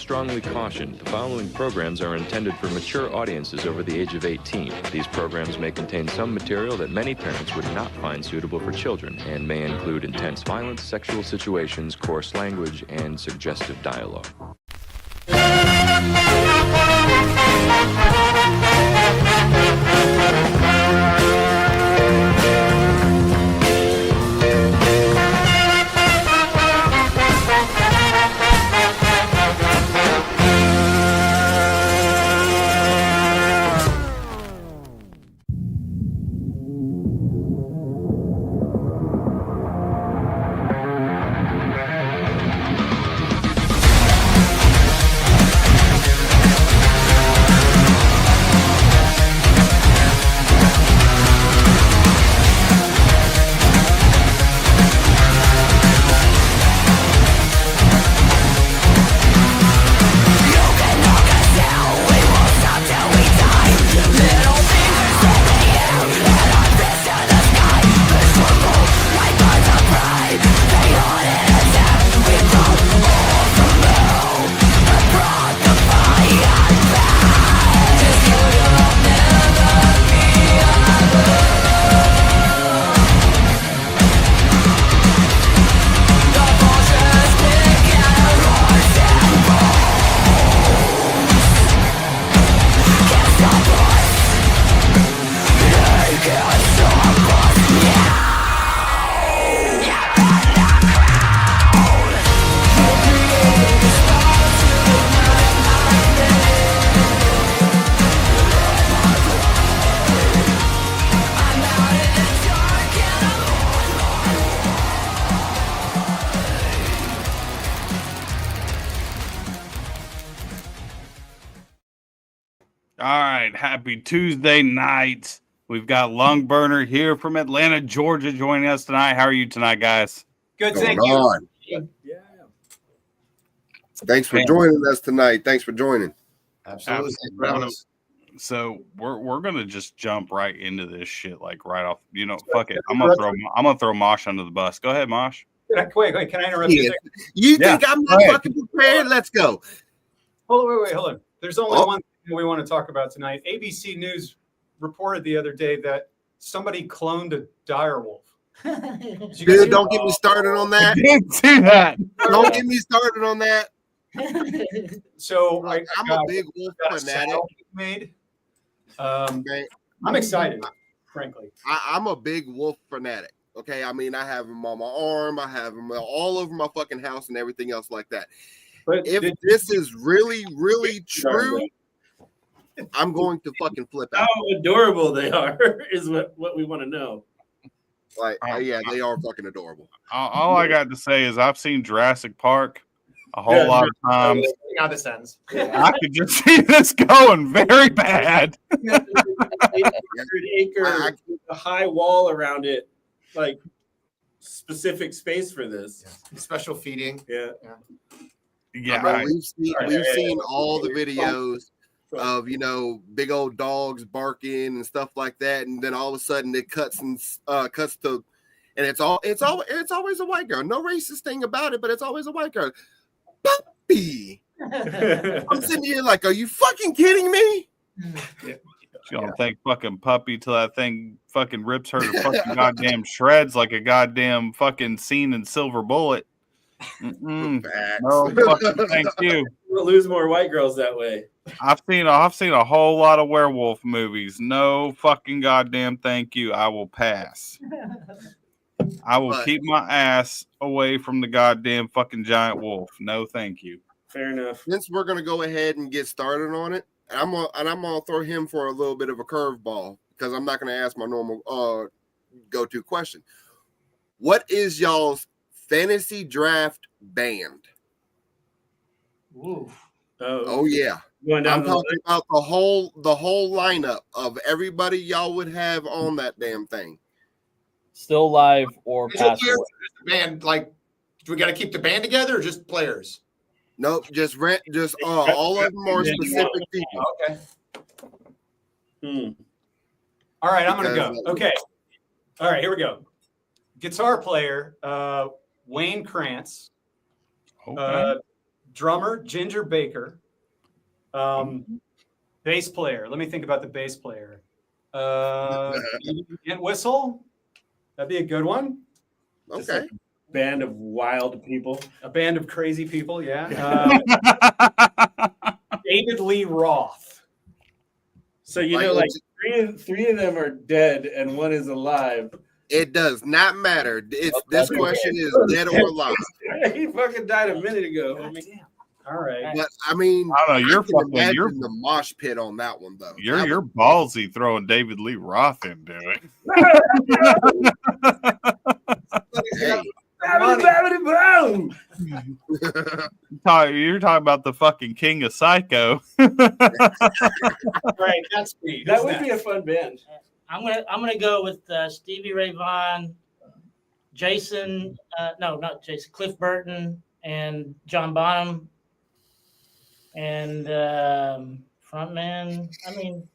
strongly cautioned, the following programs are intended for mature audiences over the age of 18. These programs may contain some material that many parents would not find suitable for children and may include intense violence, sexual situations, coarse language, and suggestive dialogue. Happy Tuesday night. We've got Lungburner here from Atlanta, Georgia, joining us tonight. How are you tonight, guys? Good, thank you. Yeah. Thanks for joining us tonight. Thanks for joining. Absolutely. So we're gonna just jump right into this shit, like right off. You know, fuck it. I'm gonna throw Mosh under the bus. Go ahead, Mosh. Wait. Can I interrupt you? You think I'm not fucking prepared? Let's go. Hold on. There's only one thing we want to talk about tonight. ABC News reported the other day that somebody cloned a dire wolf. Dude, don't get me started on that. I didn't see that. Don't get me started on that. So I'm a big wolf fanatic. I'm excited, frankly. I'm a big wolf fanatic. Okay, I mean, I have them on my arm. I have them all over my fucking house and everything else like that. But if this is really, really true, I'm going to fucking flip out. How adorable they are is what we want to know. Like, yeah, they are fucking adorable. All I got to say is I've seen Jurassic Park a whole lot of times. How this ends. I could just see this going very bad. 800 acre with a high wall around it, like specific space for this. Special feeding. Yeah. We've seen all the videos of, you know, big old dogs barking and stuff like that, and then all of a sudden it cuts to, and it's always a white girl. No racist thing about it, but it's always a white girl. Puppy. I'm sitting here like, are you fucking kidding me? She don't think fucking puppy till that thing fucking rips her to fucking goddamn shreds like a goddamn fucking scene in Silver Bullet. No fucking thank you. We'll lose more white girls that way. I've seen a whole lot of werewolf movies. No fucking goddamn thank you. I will pass. I will keep my ass away from the goddamn fucking giant wolf. No thank you. Fair enough. Since we're gonna go ahead and get started on it, I'm gonna throw him for a little bit of a curveball because I'm not gonna ask my normal go-to question. What is y'all's fantasy draft band? Ooh. Oh yeah. I'm talking about the whole lineup of everybody y'all would have on that damn thing. Still live or passed away. Band, like, do we got to keep the band together or just players? Nope, just all of them are specific people. Okay. All right, I'm gonna go. Okay. All right, here we go. Guitar player, Wayne Krantz. Okay. drummer Ginger Baker, bass player. Let me think about the bass player. Ant Whistle. That'd be a good one. Just Okay. like a band of wild people. A band of crazy people. Yeah. David Lee Roth. So you know, like three of them are dead and one is alive. It does not matter. It's this question is dead or alive. He fucking died a minute ago, homie. All right. But I mean, I don't know. You're can fucking. imagine You're the mosh pit on that one though. you're ballsy throwing David Lee Roth into it. Hey. You're talking about the fucking king of psycho. All right. That's me. That would be a fun band. I'm gonna go with Stevie Ray Vaughan, Jason. No, not Jason. Cliff Burton and John Bonham, and frontman. I mean,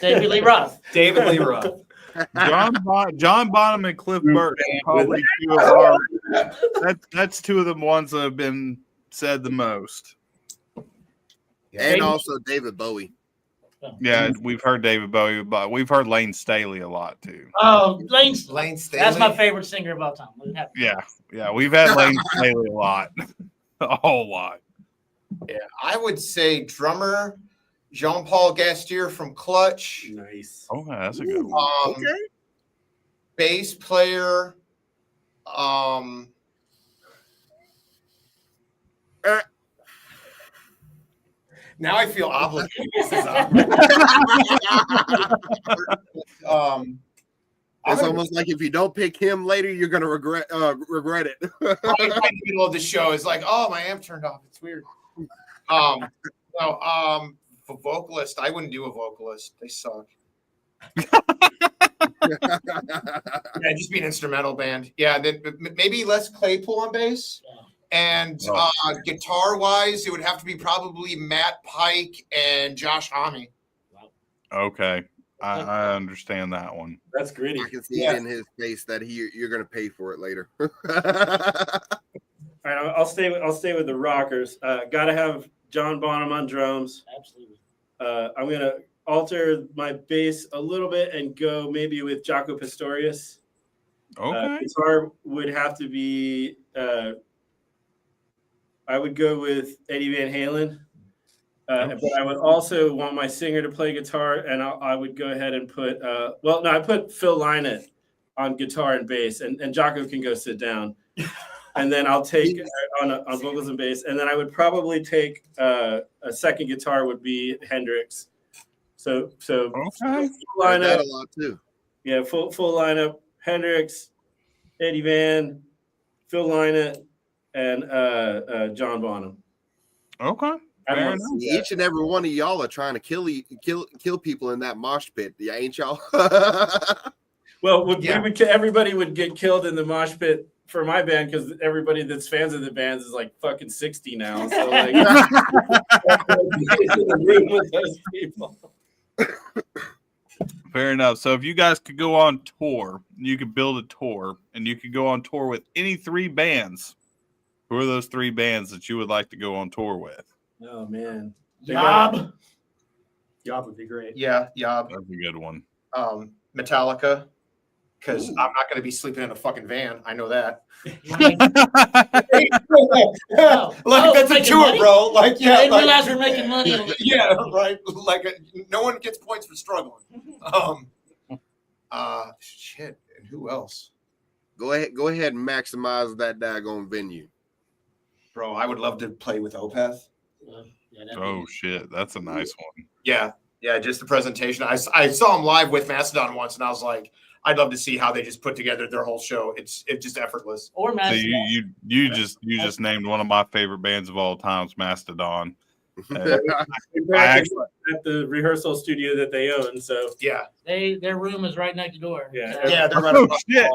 David Lee Roth. David Lee Roth. John Bonham and Cliff Burton are probably two of our. That's two of the ones that have been said the most. And also David Bowie. Yeah, we've heard David Bowie, but we've heard Lane Staley a lot too. Oh, Lane Staley. That's my favorite singer of all time. Yeah, we've had Lane Staley a lot, a whole lot. Yeah, I would say drummer Jean-Paul Gastier from Clutch. Nice. Oh, that's a good one. Okay. Bass player. Now I feel obligated. It's almost like if you don't pick him later, you're gonna regret it. Right in the middle of the show is like, oh, my amp turned off. It's weird. For vocalist, I wouldn't do a vocalist. They suck. Yeah, just be an instrumental band. Yeah, maybe Les Claypool on bass. And guitar-wise, it would have to be probably Matt Pike and Josh Homme. Okay, I understand that one. That's gritty. I can see it in his face that you're gonna pay for it later. All right, I'll stay with the rockers. Gotta have John Bonham on drums. Absolutely. I'm gonna alter my bass a little bit and go maybe with Jaco Pastorius. Okay. Guitar would have to be. I would go with Eddie Van Halen, but I would also want my singer to play guitar, and I would go ahead and put. I put Phil Lynott on guitar and bass, and Jaco can go sit down. And then I'll take on vocals and bass, and then I would probably take a second guitar would be Hendrix. So full lineup, that a lot too. Yeah, full lineup: Hendrix, Eddie Van, Phil Lynott, and John Bonham. Okay. Each and every one of y'all are trying to kill people in that mosh pit. Yeah, ain't y'all? Well, everybody would get killed in the mosh pit for my band because everybody that's fans of the bands is like fucking 60 now. So like, in the room with those people. Fair enough. So if you guys could go on tour, you could build a tour, and you could go on tour with any three bands. Who are those three bands that you would like to go on tour with? Oh man, Yob would be great. Yeah, Yob. That's a good one. Metallica, because I'm not going to be sleeping in a fucking van. I know that. That's a tour, bro. Like, I didn't realize we're making money. Yeah, right. Like, no one gets points for struggling. Shit. And who else? Go ahead and maximize that daggone venue. Bro, I would love to play with Opeth. Oh shit, that's a nice one. Yeah, just the presentation. I saw him live with Mastodon once, and I was like, I'd love to see how they just put together their whole show. It's just effortless. Or Mastodon. So you just named one of my favorite bands of all times, Mastodon. At the rehearsal studio that they own. So yeah, their room is right next door. Yeah, they're right. Oh, shit.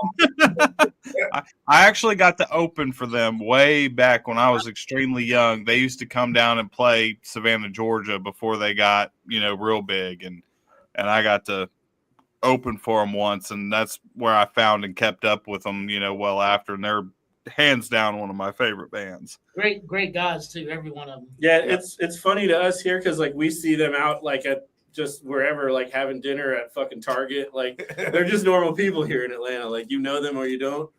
I actually got to open for them way back when I was extremely young. They used to come down and play Savannah, Georgia before they got, real big, and I got to open for them once, and that's where I found and kept up with them, well after, and they're hands down one of my favorite bands. Great guys too, every one of them. Yeah, it's funny to us here because like we see them out like at just wherever, like having dinner at fucking Target. Like they're just normal people here in Atlanta. Like you know them or you don't,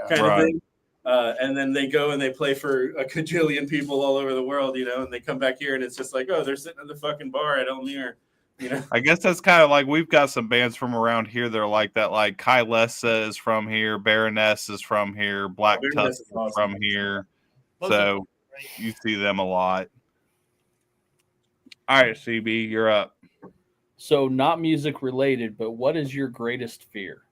kind of thing. And then they go and they play for a cajillion people all over the world, you know, and they come back here and it's just like, oh, they're sitting at the fucking bar at Elmire. You know? I guess that's kind of like we've got some bands from around here that are like that. Like Kai Lessa is from here, Baroness is from here, Black Tusk is from here. So you see them a lot. All right, CB, you're up. So not music related, but what is your greatest fear?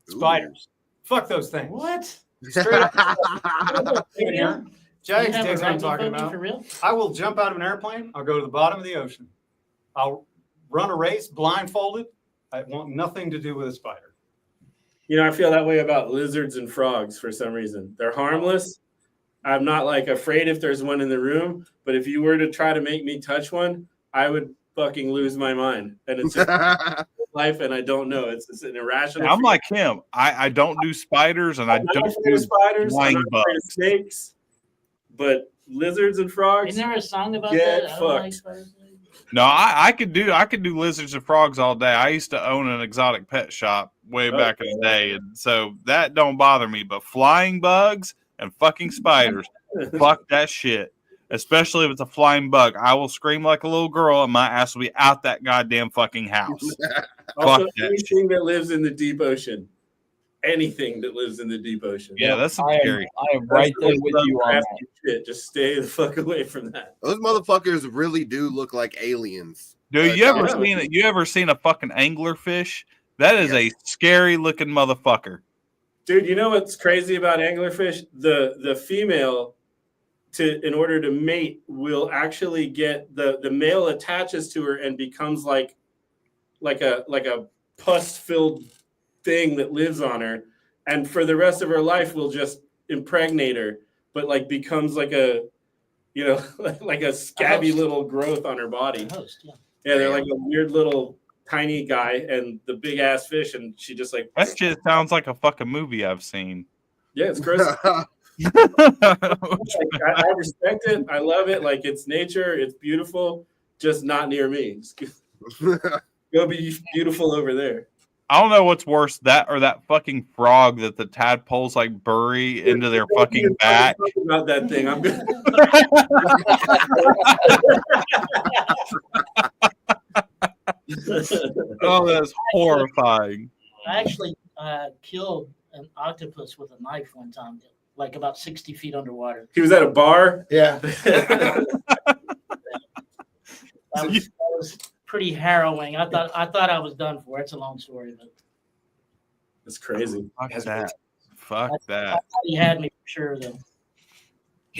Spiders. Fuck those things. What? Straight up. Yeah. Jagz You have digs a what I'm rugby talking boogie about. for real? I will jump out of an airplane. I'll go to the bottom of the ocean. I'll run a race blindfolded. I want nothing to do with a spider. You know, I feel that way about lizards and frogs for some reason. They're harmless. I'm not like afraid if there's one in the room, but if you were to try to make me touch one, I would fucking lose my mind. And it's just life, and I don't know. It's an irrational. I'm like him. I don't do spiders, and I don't do spiders. I'm flying not afraid of bugs. snakes, but lizards and frogs. Isn't there a song about Get that? I don't like fucked. spiders. No, I could do lizards and frogs all day. I used to own an exotic pet shop way back in the day, and so that don't bother me. But flying bugs and fucking spiders, fuck that shit. Especially if it's a flying bug, I will scream like a little girl, and my ass will be out that goddamn fucking house. Also, Fuck that anything that lives in the deep ocean. Anything that lives in the deep ocean. Yeah, that's some scary. I am right there with you on that. Shit. Just stay the fuck away from that. Those motherfuckers really do look like aliens. Dude, you ever seen a fucking anglerfish? That is a scary looking motherfucker. Dude, you know what's crazy about anglerfish? The female, in order to mate, will actually get the male attaches to her and becomes like a pus-filled thing that lives on her, and for the rest of her life will just impregnate her, but like becomes like a, you know, like a scabby little growth on her body. Yeah, they're like a weird little tiny guy and the big ass fish, and she just like That shit sounds like a fucking movie I've seen. yeah, it's gross. I respect it. I love it. Like it's nature. It's beautiful. Just not near me. Go be beautiful over there. I don't know what's worse, that or that fucking frog that the tadpoles like bury into their fucking back. About that thing, I'm good. Oh, that's horrifying. I actually killed an octopus with a knife one time, like about 60 feet underwater. He was at a bar. Yeah. That was pretty harrowing. I thought I was done for. It's a long story, but It's crazy. Fuck that. Fuck that. he had me for sure, though.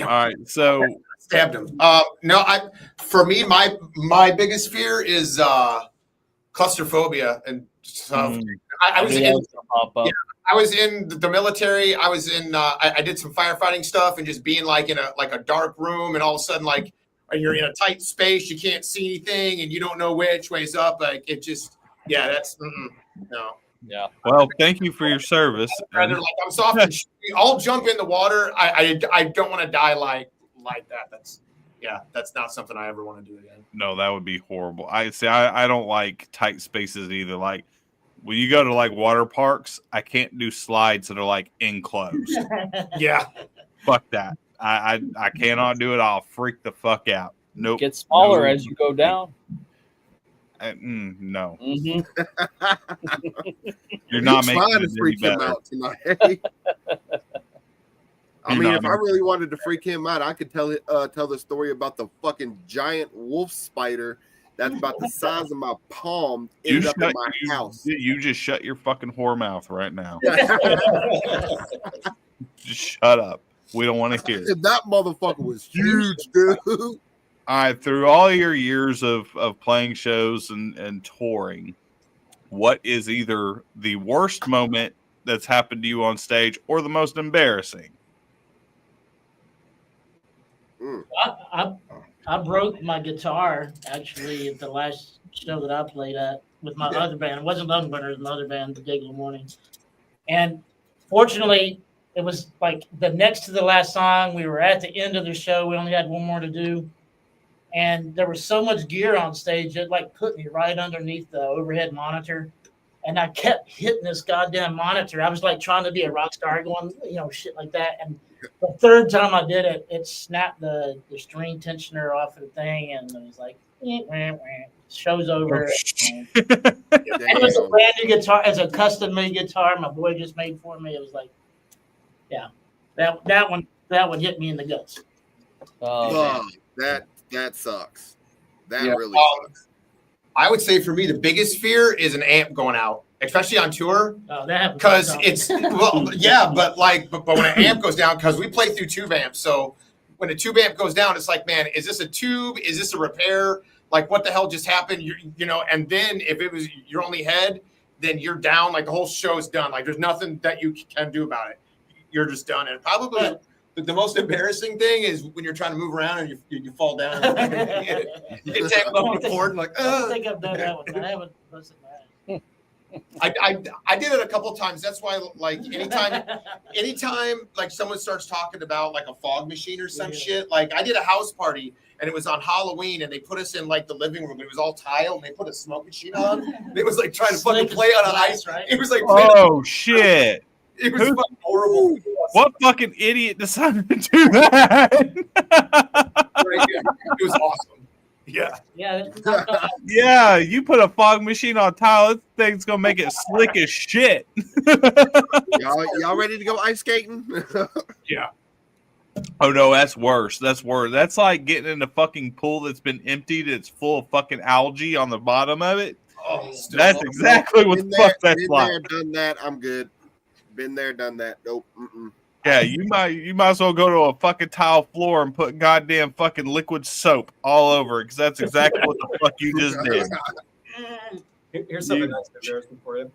All right, so Stabbed him. No, for me, my biggest fear is claustrophobia and stuff. I was in. Yeah, I was in the military. I was in. I did some firefighting stuff and just being like in a dark room, and all of a sudden like you're in a tight space, you can't see anything, and you don't know which way's up. Like it just, yeah, that's no. Yeah. Well, thank you for your service. Rather like I'm soft and I'll jump in the water. I don't want to die like that. That's not something I ever want to do again. No, that would be horrible. I don't like tight spaces either. Like when you go to like water parks, I can't do slides that are like enclosed. Yeah. Fuck that. I cannot do it. I'll freak the fuck out. Nope. Get smaller as you go down. No. Mm-hmm. You're not making trying to it freak any him better. out tonight. I mean, if I really wanted to freak him out, I could tell the story about the fucking giant wolf spider that's about the size of my palm ended up in my house. You just shut your fucking whore mouth right now. Just shut up. We don't want to hear it. That motherfucker was huge, dude. All right, through all your years of playing shows and touring, what is either the worst moment that's happened to you on stage or the most embarrassing? I broke my guitar actually at the last show that I played at with my other band. It wasn't Lungburner, it was my other band, the Day Morning. And fortunately, it was like the next to the last song. We were at the end of the show. We only had one more to do. And there was so much gear on stage, it like put me right underneath the overhead monitor. And I kept hitting this goddamn monitor. I was like trying to be a rock star going, shit like that. And the third time I did it, it snapped the string tensioner off of the thing. And it was like, show's over. And it was a brand new guitar. It's a custom made guitar my boy just made for me. It was like, yeah, that one hit me in the guts. That sucks. That Yeah. really sucks. I would say for me, the biggest fear is an amp going out, especially on tour. Oh, that happens. Because it's but when an amp goes down, because we play through tube amps, so when a tube amp goes down, it's like, man, is this a tube? Is this a repair? Like, what the hell just happened? And then if it was your only head, then you're down. Like the whole show's done. Like there's nothing that you can do about it. You're just done. And probably the most embarrassing thing is when you're trying to move around and you fall down. You get tangled up in the cord and like, I don't think I've done that one. I haven't listened to that. I did it a couple of times. That's why, like, anytime like someone starts talking about like a fog machine or some shit, like I did a house party and it was on Halloween and they put us in like the living room. It was all tile and they put a smoke machine on. And it was like trying to fucking play on ice. Right? It was like, oh shit. It was fucking horrible. What fucking idiot decided to do that? It was awesome. Yeah. Yeah. Yeah, you put a fog machine on tile, this thing's gonna make it slick as shit. Y'all ready to go ice skating? Yeah. Oh no, that's worse. That's worse. That's like getting in a fucking pool that's been emptied. It's full of fucking algae on the bottom of it. Oh, that's exactly what the fuck that's like. Been there, done that. I'm good. Been there, done that. Nope. Mm-mm. Yeah, you might as well go to a fucking tile floor and put goddamn fucking liquid soap all over it, because that's exactly what the fuck you just did. Here's something that's embarrassing for you.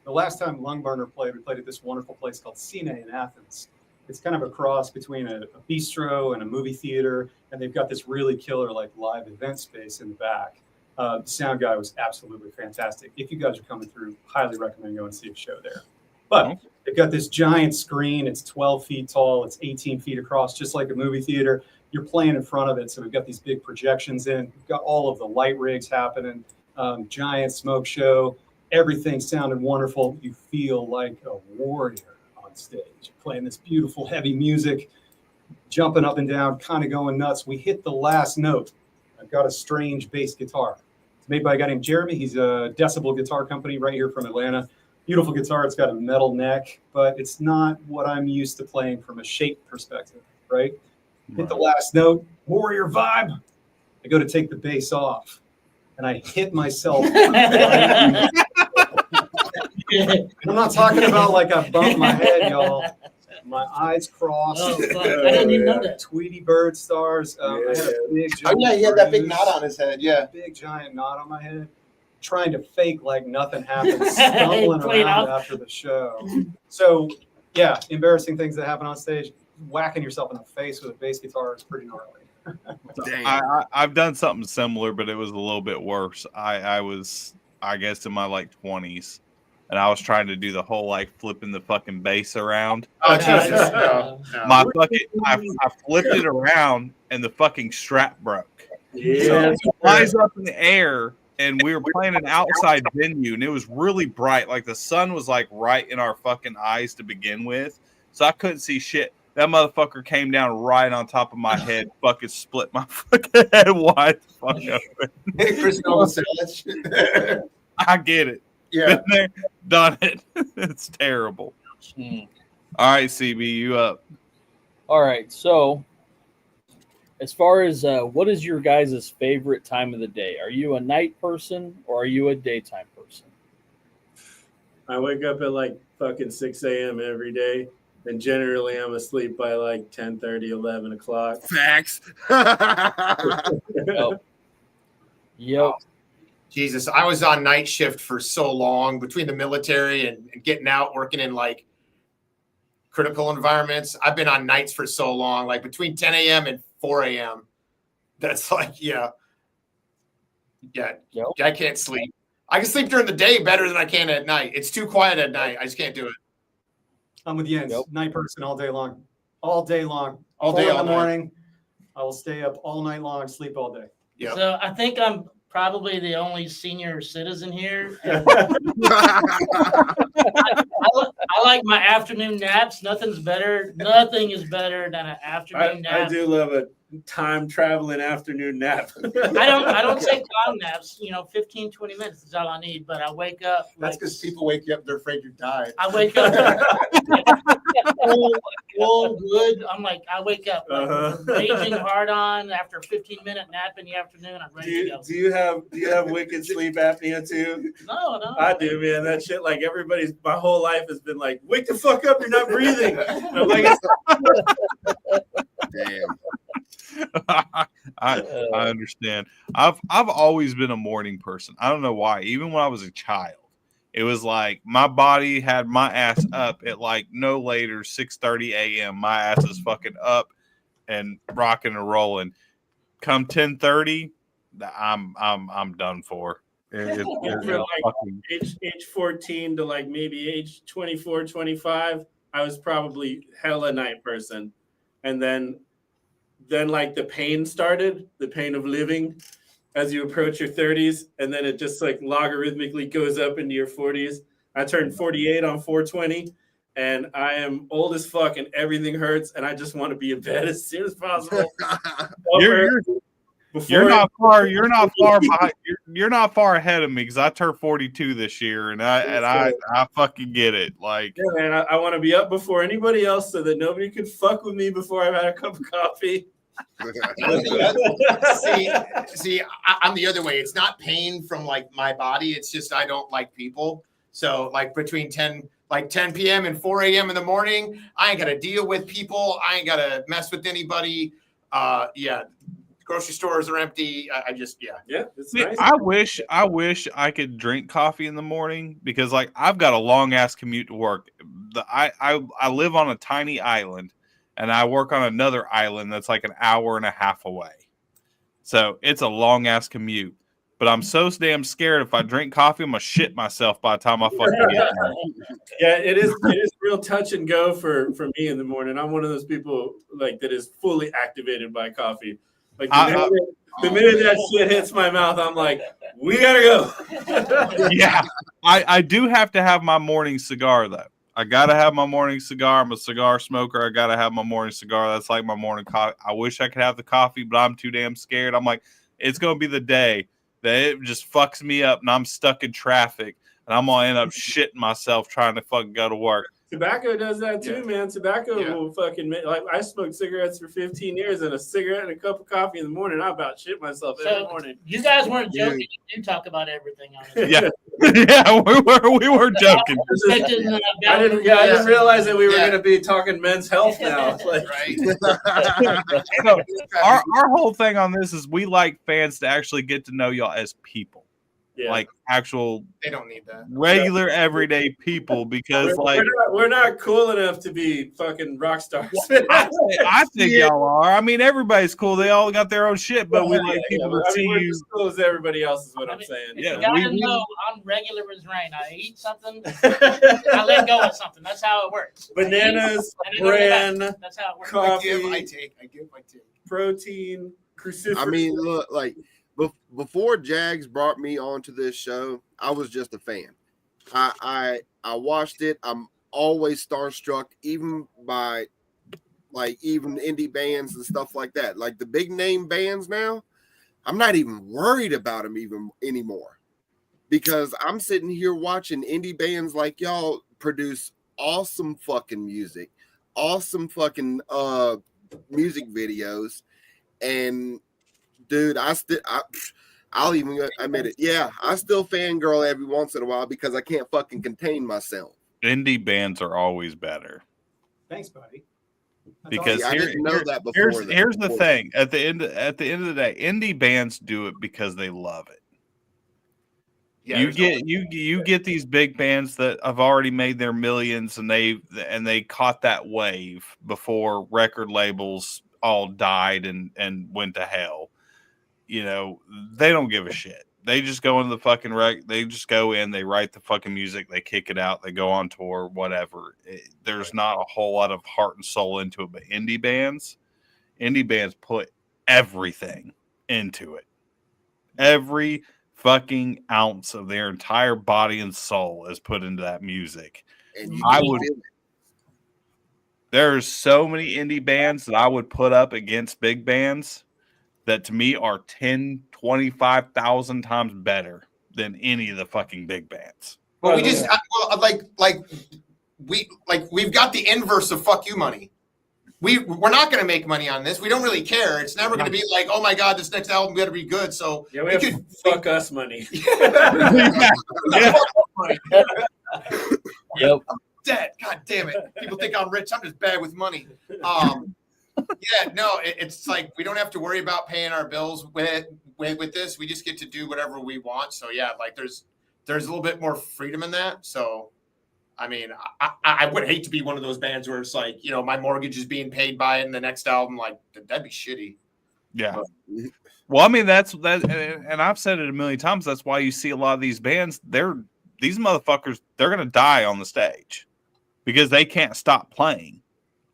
The last time Lungburner played, we played at this wonderful place called Cine in Athens. It's kind of a cross between a bistro and a movie theater, and they've got this really killer like live event space in the back. The sound guy was absolutely fantastic. If you guys are coming through, highly recommend going and see a show there. But they've got this giant screen. It's 12 feet tall. It's 18 feet across, just like a movie theater. You're playing in front of it. So we've got these big projections in. We've got all of the light rigs happening, giant smoke show. Everything sounded wonderful. You feel like a warrior on stage. You're playing this beautiful, heavy music, jumping up and down, kind of going nuts. We hit the last note. I've got a strange bass guitar. It's made by a guy named Jeremy. He's a Decibel guitar company right here from Atlanta. Beautiful guitar. It's got a metal neck, but it's not what I'm used to playing from a shape perspective, right? Hit the last note, warrior vibe. I go to take the bass off, and I hit myself. I'm not talking about like I bumped my head, y'all. My eyes crossed. Oh, fuck. I didn't even know that. Tweety bird stars. I had a big giant he had that big knot on his head. Yeah. Big giant knot on my head. Trying to fake like nothing happened, stumbling around after the show. So, yeah, embarrassing things that happen on stage. Whacking yourself in the face with a bass guitar is pretty gnarly. I've done something similar, but it was a little bit worse. I was, I guess, in my like 20s, and I was trying to do the whole like flipping the fucking bass around. Oh, Jesus. My fucking, I flipped it around, and the fucking strap broke. Yeah. So it flies up in the air. And we were playing an outside venue, and it was really bright. Like the sun was like right in our fucking eyes to begin with, so I couldn't see shit. That motherfucker came down right on top of my head, fucking split my fucking head wide the fuck open. Chris Novoselic. I get it. Yeah, been there, done it. It's terrible. All right, CB, you up? All right, so. As far as what is your guys' favorite time of the day? Are you a night person or are you a daytime person? I wake up at like fucking 6 a.m. every day, and generally I'm asleep by like 10:30, 11 o'clock. Facts. Yep. Jesus, I was on night shift for so long between the military and getting out, working in like critical environments. I've been on nights for so long, like between 10 a.m. and 4 a.m. That's like, yeah. I can't sleep. I can sleep during the day better than I can at night. It's too quiet at night. I just can't do it. I'm with Jens. Yep. Night person all day long. All day long. All day, 4 in all the night. morning. I will stay up all night long, sleep all day. Yep. So I think I'm probably the only senior citizen here. And I like my afternoon naps. Nothing is better than an afternoon nap. I do love a time traveling afternoon nap. I don't take long naps. 15, 20 minutes is all I need. But I wake up. That's because people wake you up, they're afraid you died. I wake up full good. I'm like, I wake up like, with a raging hard on after a 15-minute nap in the afternoon. I'm ready to go. Do you have wicked sleep apnea too? No. I do, man. That shit, like my whole life has been like, wake the fuck up, you're not breathing. And I'm like, Damn. I understand. I've always been a morning person. I don't know why. Even when I was a child, it was like my body had my ass up at like no later 6:30 a.m. My ass is fucking up and rocking and rolling. Come 10:30, I'm done for. It's from like age 14 to like maybe age 24, 25, I was probably hella night person. And then like the pain started, the pain of living as you approach your 30s. And then it just like logarithmically goes up into your 40s. I turned 48 on 420 and I am old as fuck and everything hurts. And I just want to be in bed as soon as possible. You're not far behind. You're not far ahead of me because I turned 42 this year, and I fucking get it. Like, yeah, man, I want to be up before anybody else so that nobody could fuck with me before I've had a cup of coffee. see, I'm the other way. It's not pain from like my body. It's just I don't like people. So like between 10 p.m. and 4 a.m. in the morning, I ain't got to deal with people. I ain't got to mess with anybody. Grocery stores are empty. It's nice. I wish I could drink coffee in the morning because like I've got a long ass commute to work. I live on a tiny island and I work on another island that's like an hour and a half away. So it's a long ass commute. But I'm so damn scared if I drink coffee, I'm gonna shit myself by the time I fucking get there. Yeah, it is real touch and go for me in the morning. I'm one of those people like that is fully activated by coffee. Like the minute that shit hits my mouth, I'm like, we gotta go. Yeah, I do have to have my morning cigar though. I gotta have my morning cigar. I'm a cigar smoker. I gotta have my morning cigar. That's like my morning coffee. I wish I could have the coffee, but I'm too damn scared. I'm like, it's gonna be the day that it just fucks me up and I'm stuck in traffic and I'm gonna end up shitting myself trying to fucking go to work. Tobacco does that too, man. Tobacco will fucking like I smoked cigarettes for 15 years and a cigarette and a cup of coffee in the morning. I about shit myself every morning. You guys weren't joking. You do talk about everything on it. Yeah, yeah, we were joking. I didn't realize that we were going to be talking men's health now. Like, our whole thing on this is we like fans to actually get to know y'all as people. Yeah. Like actual, they don't need that regular everyday people because we're not cool enough to be fucking rock stars. I think y'all are. I mean, everybody's cool. They all got their own shit, but we like people to see you. As cool as everybody else is what I'm saying. Yeah, you gotta know I'm regular as rain. I eat something, I let go of something. That's how it works. Bananas, bran, that's how it works. Coffee, I give my take. Protein, cruciferous. I mean, look, like. Before Jagz brought me onto this show, I was just a fan. I watched it. I'm always starstruck, even by even indie bands and stuff like that. Like the big name bands now, I'm not even worried about them anymore because I'm sitting here watching indie bands like y'all produce awesome fucking music, awesome fucking music videos, and dude, I'll even admit it. Yeah, I still fangirl every once in a while because I can't fucking contain myself. Indie bands are always better. Thanks, buddy. Because I didn't know that before. Here's the thing. At the end of the day, indie bands do it because they love it. Yeah, you get these big bands that have already made their millions and they caught that wave before record labels all died and went to hell. You know, they don't give a shit. they just go into the fucking they just go in, they write the fucking music, they kick it out, they go on tour, whatever. There's not a whole lot of heart and soul into it, but indie bands put everything into it. Every fucking ounce of their entire body and soul is put into that music. And there's so many indie bands that I would put up against big bands that to me are 10, 25,000 times better than any of the fucking big bands. Well, we just we've got the inverse of fuck you money. We're not going to make money on this. We don't really care. It's never going to be like, oh my god, this next album better be good. So yeah, we could fuck us money. Yep. Dead. God damn it. People think I'm rich. I'm just bad with money. Yeah, no, it's like we don't have to worry about paying our bills with this. We just get to do whatever we want. So yeah, like there's a little bit more freedom in that. So I mean, I would hate to be one of those bands where it's like, you know, my mortgage is being paid by it in the next album. Like that'd be shitty. Yeah. Well, I mean, that's that, and I've said it a million times. That's why you see a lot of these bands. These motherfuckers, they're gonna die on the stage because they can't stop playing.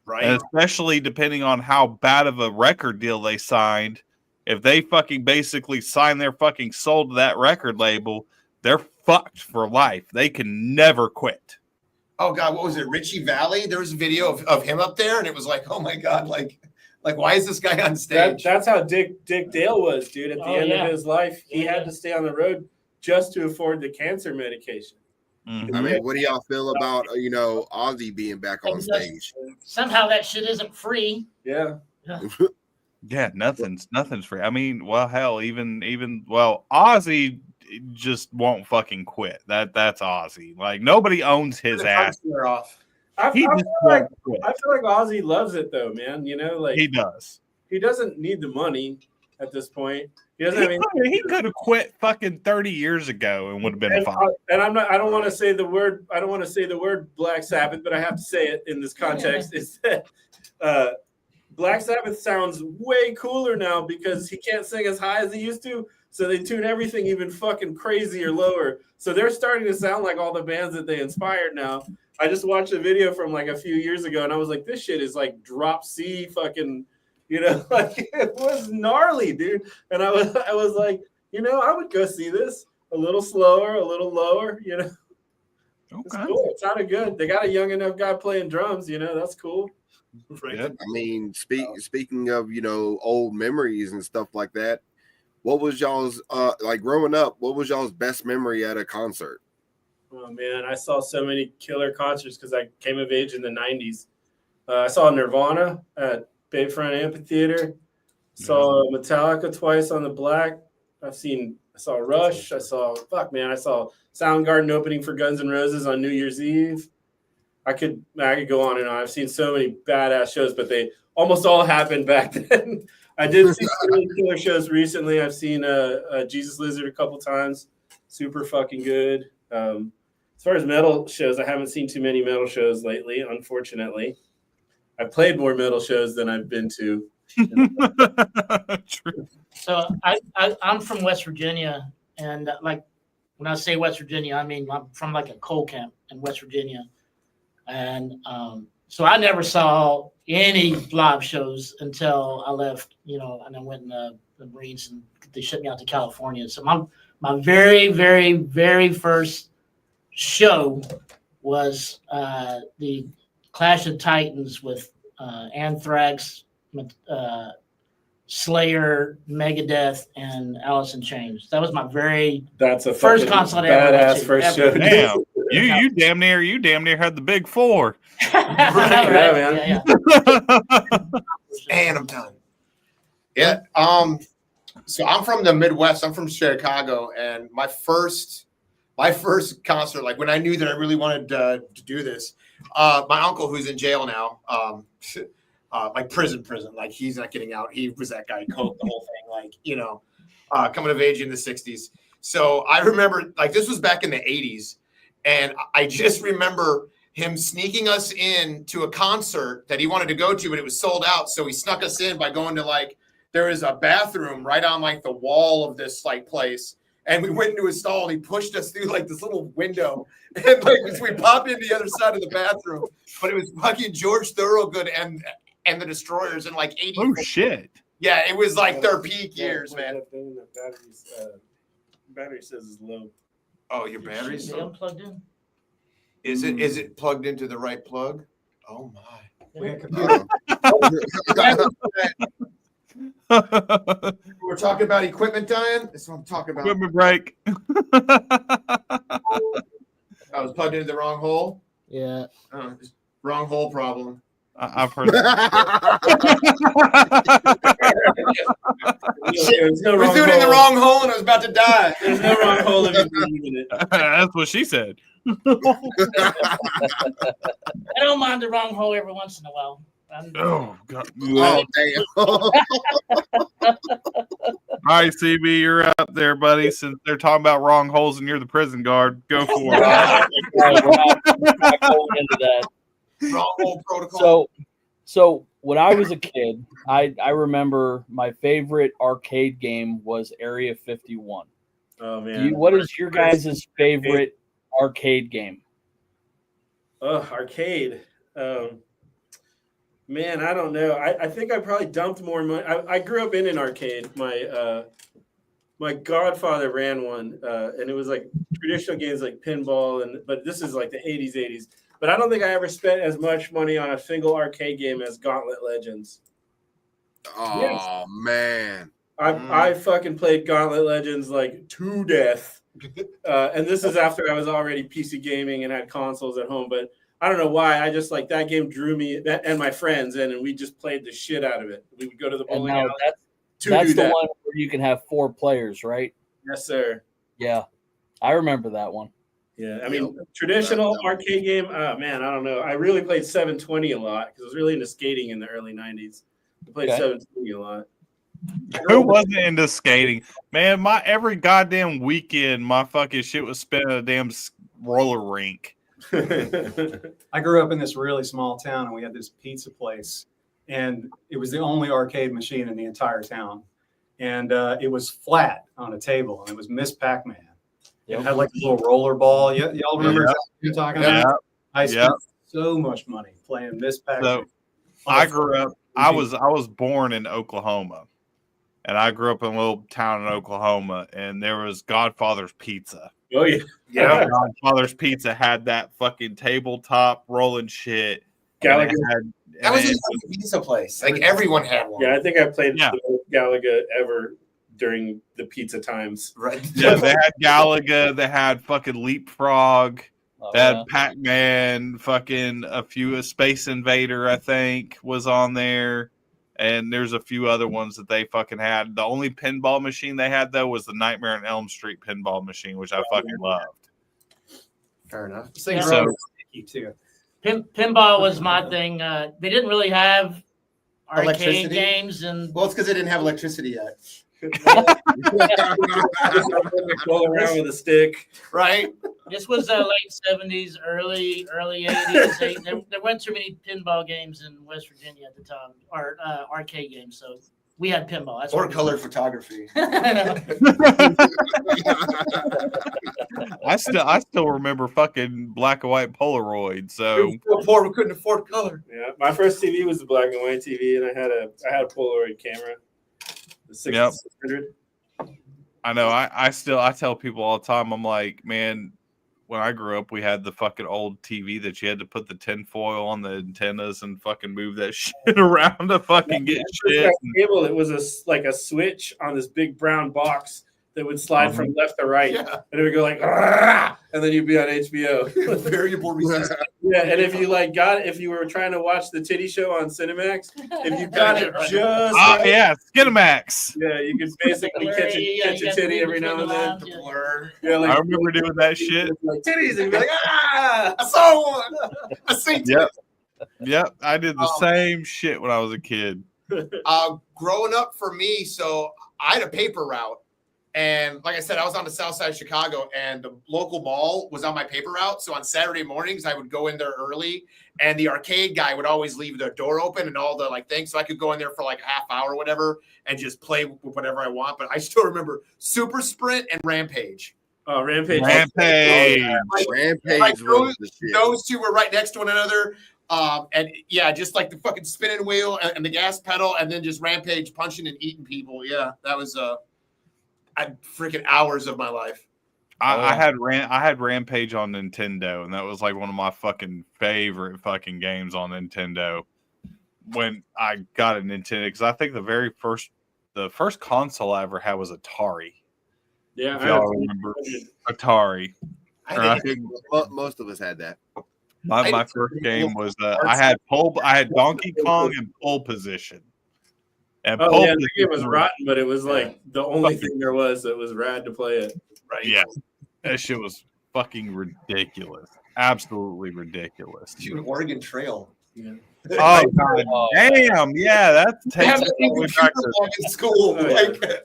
Right. And especially depending on how bad of a record deal they signed. If they fucking basically sign their fucking soul to that record label, they're fucked for life. They can never quit. Oh God, what was it? Richie Valley? There was a video of him up there, and it was like, oh my God, like why is this guy on stage? That's how Dick Dale was, dude. At the end of his life, he had to stay on the road just to afford the cancer medication. Mm-hmm. I mean, what do y'all feel about Ozzy being back on stage? Somehow that shit isn't free. Yeah. Yeah, nothing's free. I mean, well, hell, even Ozzy just won't fucking quit. That's Ozzy. Like nobody owns his ass. I feel like Ozzy loves it though, man. You know, like he does. He doesn't need the money at this point. He could have quit fucking 30 years ago and would have been fine. And I don't want to say the word Black Sabbath, but I have to say it in this context. Is that Black Sabbath sounds way cooler now because he can't sing as high as he used to. So they tune everything even fucking crazier lower. So they're starting to sound like all the bands that they inspired now. I just watched a video from like a few years ago and I was like, this shit is like drop C fucking, you know, like it was gnarly, dude. And I was like, you know, I would go see this a little slower, a little lower, you know. Okay. It's cool. It sounded good. They got a young enough guy playing drums, you know, that's cool. Right. I mean, speaking of, old memories and stuff like that, what was y'all's like growing up, what was y'all's best memory at a concert? Oh man, I saw so many killer concerts because I came of age in the 90s. I saw Nirvana at Bayfront Amphitheater. Saw Metallica twice on the Black. I saw Rush. I saw Soundgarden opening for Guns N' Roses on New Year's Eve. I could go on and on. I've seen so many badass shows, but they almost all happened back then. I did see some really killer shows recently. I've seen Jesus Lizard a couple times. Super fucking good. As far as metal shows, I haven't seen too many metal shows lately, unfortunately. I've played more metal shows than I've been to. True. So I'm from West Virginia, and like when I say West Virginia, I mean I'm from like a coal camp in West Virginia, and so I never saw any live shows until I left, and I went in the Marines, and they shipped me out to California. So my very, very, very first show was the Clash of Titans with Anthrax, Slayer, Megadeth, and Alice in Chains. That was my first concert I ever went to. First show. Damn, you damn near had the big four. Right, man. And I'm done. Yeah. So I'm from the Midwest. I'm from Chicago, and my first concert, like when I knew that I really wanted to do this, my uncle who's in jail now, like prison, like he's not getting out. He was that guy, coke the whole thing, like coming of age in the 60s. So I remember, like, this was back in the 80s, and I just remember him sneaking us in to a concert that he wanted to go to, but it was sold out. So he snuck us in by going to, like, there is a bathroom right on like the wall of this like place, And we went into his stall and he pushed us through like this little window. And like we popped in the other side of the bathroom. But it was fucking George Thorogood and the Destroyers in like 80. Oh shit. Yeah, it was like their peak years, man. Battery says is low. Oh, your battery's They unplugged in. Is it plugged into the right plug? Oh my. We had computer. We're talking about equipment dying. That's what I'm talking about. Equipment break. I was plugged into the wrong hole. Yeah. Just wrong hole problem. I've heard that. There's no I was wrong doing it in the hole. wrong hole and I was about to die. There's no wrong hole if you believe in it. That's what she said. I don't mind the wrong hole every once in a while. Oh god. Oh damn! All right, CB, you're up there, buddy. Since they're talking about wrong holes and you're the prison guard, go for it. Right, we're not going into that. Wrong hole protocol. So when I was a kid, I remember my favorite arcade game was Area 51. Oh man. What is your guys' favorite arcade game? Arcade. Man, I don't know. I think I probably dumped more money. I grew up in an arcade. My godfather ran one, and it was like traditional games like pinball, but this is like the 80s. But I don't think I ever spent as much money on a single arcade game as Gauntlet Legends. Oh Yes. man! I fucking played Gauntlet Legends like to death. And this is after I was already PC gaming and had consoles at home. But I don't know why. I just like that game drew me and my friends in, and we just played the shit out of it. We would go to the And bowling now alley. that's the one where you can have 4 players, right? Yes, sir. Yeah, I remember that one. Yeah, I mean, traditional arcade game. Man, I don't know. I really played 720 a lot because I was really into skating in the early 90s. I played 720 a lot. Who wasn't into skating? Man, my every goddamn weekend, my fucking shit was spent at a damn roller rink. I grew up in this really small town, and we had this pizza place, and it was the only arcade machine in the entire town. And it was flat on a table, and it was Miss Pac-Man. It had like a little roller ball. Y'all remember what you're talking about? I spent so much money playing Miss Pac-Man. So I grew up. I was born in Oklahoma, and I grew up in a little town in Oklahoma, and there was Godfather's Pizza. Oh yeah, Godfather's Pizza had that fucking tabletop rolling shit. Galaga. That was just a pizza place. Like everyone had one. Yeah, I think I played the most Galaga ever during the pizza times. Right. Yeah, they had Galaga. They had fucking Leapfrog. They had Pac-Man. Fucking a Space Invader, I think, was on there. And there's a few other ones that they fucking had. The only pinball machine they had, though, was the Nightmare on Elm Street pinball machine, which I fucking loved. Fair enough. Pinball was my thing. They didn't really have arcade Electricity? games, and Well, it's because they didn't have electricity yet. Roll around with a stick, right? This was late 70s, early 80s. There weren't too many pinball games in West Virginia at the time, or arcade games. So we had pinball. That's or color photography. I still remember fucking black and white Polaroid. So we were poor, we couldn't afford color. Yeah, my first TV was the black and white TV, and I had a Polaroid camera. The 6600. I know. I tell people all the time. I'm like, man, when I grew up, we had the fucking old TV that you had to put the tinfoil on the antennas and fucking move that shit around to fucking get shit. Cable. It was a switch on this big brown box that would slide from left to right, and it would go like, and then you'd be on HBO. Variable resistance. Yeah, and if you were trying to watch the titty show on Cinemax, if you got it just yeah, Skinamax. Yeah, you could basically catch a titty every now and then. Blur. Yeah, like, I remember doing that shit. Like titties, and you'd be like, I saw one. I seen it. Yep. I did the same shit when I was a kid. Growing up for me, so I had a paper route. And like I said, I was on the south side of Chicago, and the local mall was on my paper route. So on Saturday mornings, I would go in there early, and the arcade guy would always leave the door open and all the like things. So I could go in there for like a half hour or whatever and just play with whatever I want. But I still remember Super Sprint and Rampage. Oh, Rampage. Rampage. Rampage was the shit. Those two were right next to one another. And yeah, just like the fucking spinning wheel and the gas pedal, and then just Rampage punching and eating people. Yeah, that was freaking hours of my life. I had Rampage on Nintendo, and that was like one of my fucking favorite fucking games on Nintendo when I got a Nintendo, because I think the first console I ever had was Atari. Yeah, if y'all remember Atari. I think most of us had that. My first game was I had Donkey Kong and Pole Position. And oh yeah, the game was rotten, but it was like the only thing there was that was rad to play it. Right? Yeah, that shit was fucking ridiculous, absolutely ridiculous. Dude, Oregon Trail. Yeah. Oh god, damn! Yeah, that's takes back to school. Oh, yeah.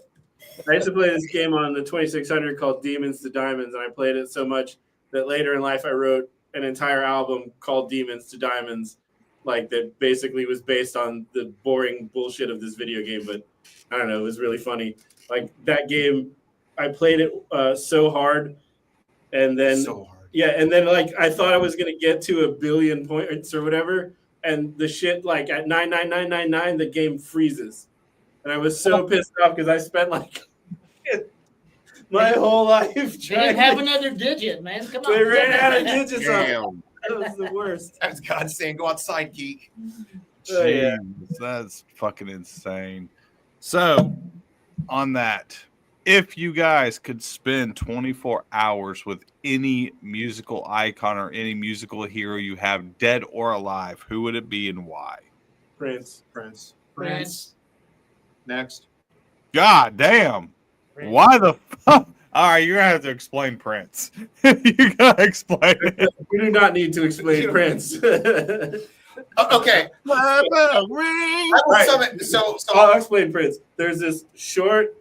I used to play this game on the 2600 called Demons to Diamonds, and I played it so much that later in life I wrote an entire album called Demons to Diamonds, like that basically was based on the boring bullshit of this video game. But I don't know, it was really funny. Like that game, I played it so hard, and then and then like I thought I was gonna get to 1 billion points or whatever, and the shit like at 99999 the game freezes, and I was so pissed off because I spent like my whole life They didn't have another digit, man. Come on. They ran out of digits on it. That was the worst. That's God saying, "Go outside, geek." Oh, yeah. That's fucking insane. So, on that, if you guys could spend 24 hours with any musical icon or any musical hero you have, dead or alive, who would it be and why? Prince. Next. God damn. Prince. Why the fuck? All right, you're going to have to explain Prince. You got to explain it. We do not need to explain Prince. Okay. So I'll explain Prince. There's this short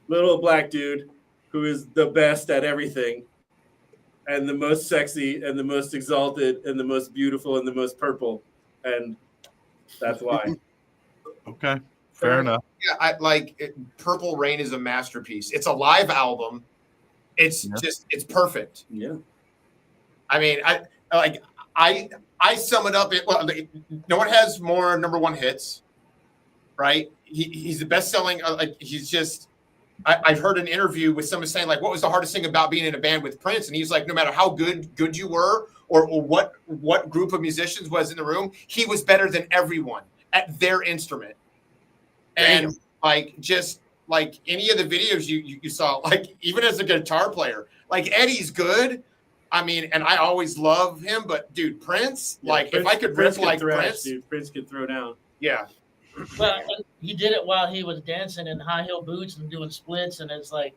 little black dude who is the best at everything, and the most sexy and the most exalted and the most beautiful and the most purple, and that's why. Okay, fair enough. Yeah, Purple Rain is a masterpiece. It's a live album. It's it's perfect. Yeah. I mean, I sum it up. No one has more number one hits, right? He's the best selling. He's just. I've heard an interview with someone saying, like, what was the hardest thing about being in a band with Prince? And he's like, no matter how good you were, or what group of musicians was in the room, he was better than everyone at their instrument. And just like any of the videos you saw, like even as a guitar player, like Eddie's good. I mean, and I always love him, but dude, Prince, Prince, if I could riff like Prince, dude, Prince could throw down. Yeah. Well, he did it while he was dancing in high heel boots and doing splits, and it's like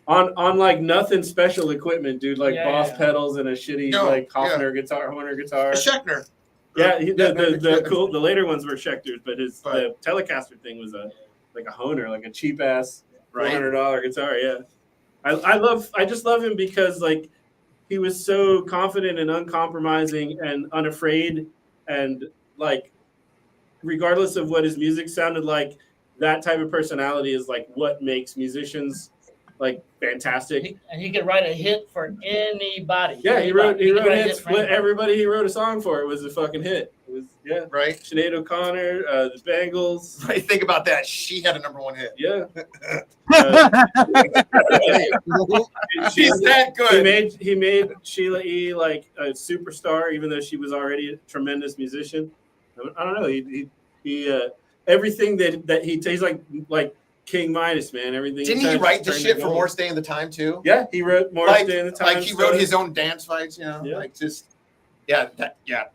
on like nothing special equipment, dude, like Boss pedals and a shitty Horner guitar. A Schecter. Yeah, the later ones were Schecters, but the Telecaster thing was a Honer, like a cheap ass $400 guitar. Yeah, I just love him because like he was so confident and uncompromising and unafraid, and like regardless of what his music sounded like, that type of personality is like what makes musicians like fantastic. And he could write a hit for anybody. Yeah, he wrote hits. Everybody he wrote a song for it was a fucking hit. It was right. Sinead O'Connor, the Bangles. Right, think about that. She had a number one hit. Yeah. She's that good. He made Sheila E. like a superstar, even though she was already a tremendous musician. I don't know. He everything that he's like King Midas, man. Everything. Didn't he write the shit for More Stay in the Time too? Yeah, he wrote More Stay in the Time. Like he wrote his own dance fights, Yeah,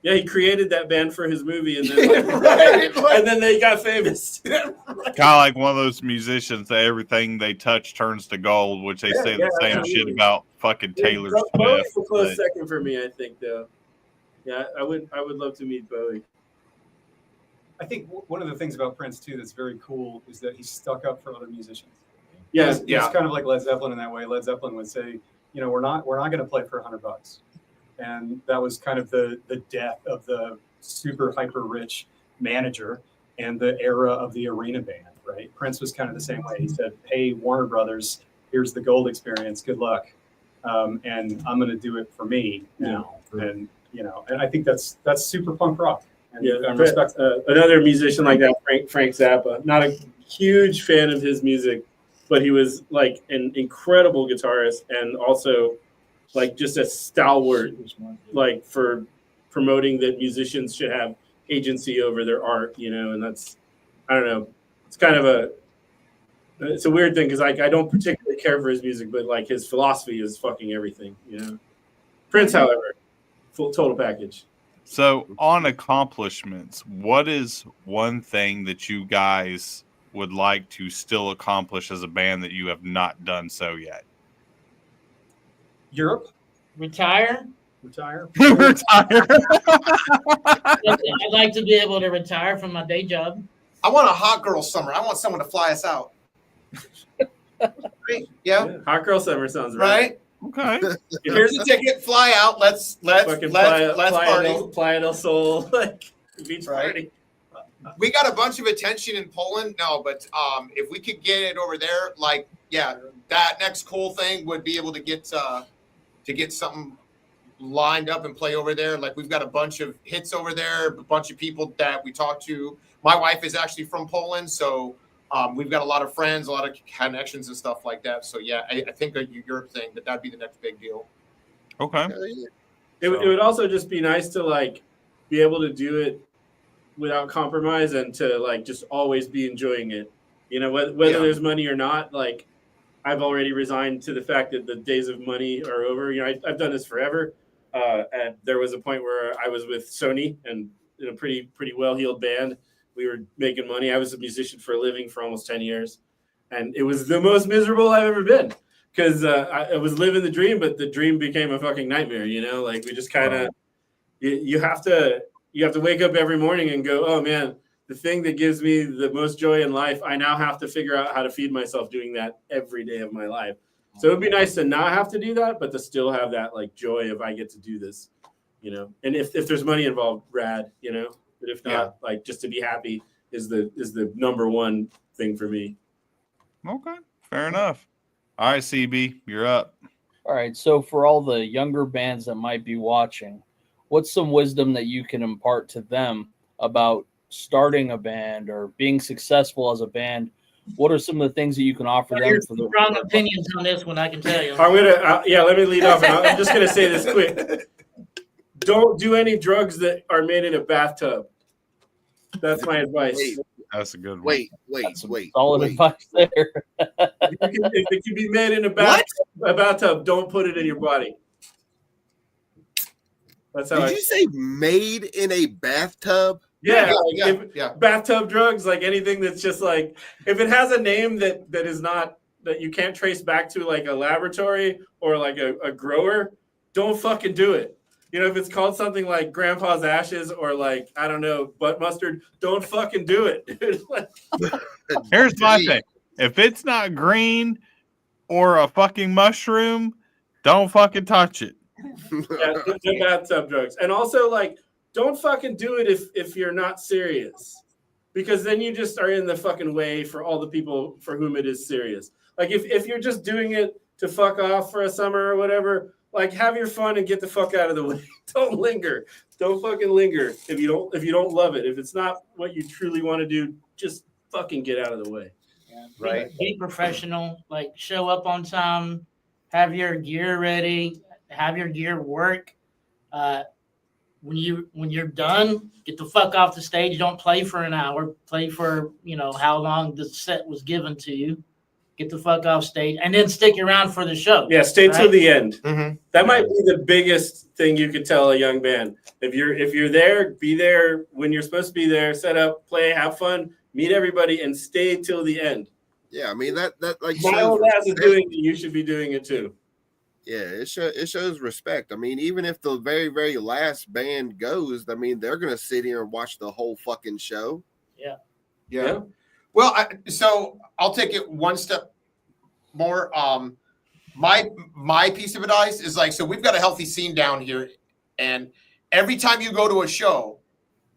he created that band for his movie, and then and then they got famous. Kind of like one of those musicians that everything they touch turns to gold, which they say the same shit about fucking Taylor Swift. Bowie's a close second for me, I think, though. Yeah, I would love to meet Bowie. I think one of the things about Prince too that's very cool is that he stuck up for other musicians. It's kind of like Led Zeppelin in that way. Led Zeppelin would say, you know, we're not going to play for $100, and that was kind of the death of the super hyper rich manager and the era of the arena band. Right? Prince was kind of the same way. He said, "Hey, Warner Brothers, here's the gold experience. Good luck, and I'm going to do it for me now." And you know, and I think that's super punk rock. And I respect another musician like that, Frank Zappa. Not a huge fan of his music, but he was like an incredible guitarist and also like just a stalwart, like for promoting that musicians should have agency over their art. You know, and that's, I don't know. It's kind of it's a weird thing because like I don't particularly care for his music, but like his philosophy is fucking everything, you know. Prince, however, full total package. So on accomplishments, what is one thing that you guys would like to still accomplish as a band that you have not done so yet? Europe. Retire. Retire. I'd like to be able to retire from my day job. I want a hot girl summer. I want someone to fly us out. Right? Yeah. Hot girl summer sounds right. Okay. Here's a ticket. Fly out. Let's party. Playa del Sol, like beach party. We got a bunch of attention in Poland. No, but if we could get it over there, like that next cool thing would be able to get something lined up and play over there. Like we've got a bunch of hits over there, a bunch of people that we talk to. My wife is actually from Poland, so we've got a lot of friends, a lot of connections and stuff like that. So yeah, I think a Europe thing that'd be the next big deal. Okay. It would also just be nice to like be able to do it without compromise and to like just always be enjoying it. You know, whether there's money or not. Like I've already resigned to the fact that the days of money are over. You know, I've done this forever. And there was a point where I was with Sony and in a pretty well-heeled band. We were making money. I was a musician for a living for almost 10 years. And it was the most miserable I've ever been because I was living the dream, but the dream became a fucking nightmare, you know? Like we just kind of, you have to wake up every morning and go, oh man, the thing that gives me the most joy in life, I now have to figure out how to feed myself doing that every day of my life. So it'd be nice to not have to do that, but to still have that like joy if I get to do this, you know? And if there's money involved, rad, you know? But if not, like just to be happy is the number one thing for me. Okay, fair enough. All right, CB, you're up. All right, so for all the younger bands that might be watching, what's some wisdom that you can impart to them about starting a band or being successful as a band? What are some of the things that you can offer them? For the strong opinions on this one, I can tell you. I'm gonna let me lead off. And I'm just gonna say this quick. Don't do any drugs that are made in a bathtub. That's my advice. That's a good one. Wait. Solid advice there. If it can be made in a bathtub, don't put it in your body. That's how. Did you say made in a bathtub? Yeah. Bathtub drugs, like anything that's just like, if it has a name that is not, that you can't trace back to like a laboratory or like a grower, don't fucking do it. You know, if it's called something like Grandpa's Ashes or like, I don't know, butt mustard, don't fucking do it, dude. Here's my thing. If it's not green or a fucking mushroom, don't fucking touch it. The bathtub drugs. And also, like, don't fucking do it if you're not serious. Because then you just are in the fucking way for all the people for whom it is serious. Like, if you're just doing it to fuck off for a summer or whatever, like, have your fun and get the fuck out of the way. Don't linger. Don't fucking linger if you don't love it. If it's not what you truly want to do, just fucking get out of the way. Right. Be professional. Like, show up on time. Have your gear ready. Have your gear work. When you're done, get the fuck off the stage. Don't play for an hour. Play for how long the set was given to you. Get the fuck off stage, and then stick around for the show. Yeah, stay till the end. Mm-hmm. That might be the biggest thing you could tell a young band. If you're there, be there when you're supposed to be there. Set up, play, have fun, meet everybody, and stay till the end. Yeah, I mean that like my old ass is doing it, you should be doing it too. Yeah, it shows respect. I mean, even if the very, very last band goes, I mean, they're gonna sit here and watch the whole fucking show. Yeah. Well, so I'll take it one step more. My piece of advice is like, so we've got a healthy scene down here, and every time you go to a show,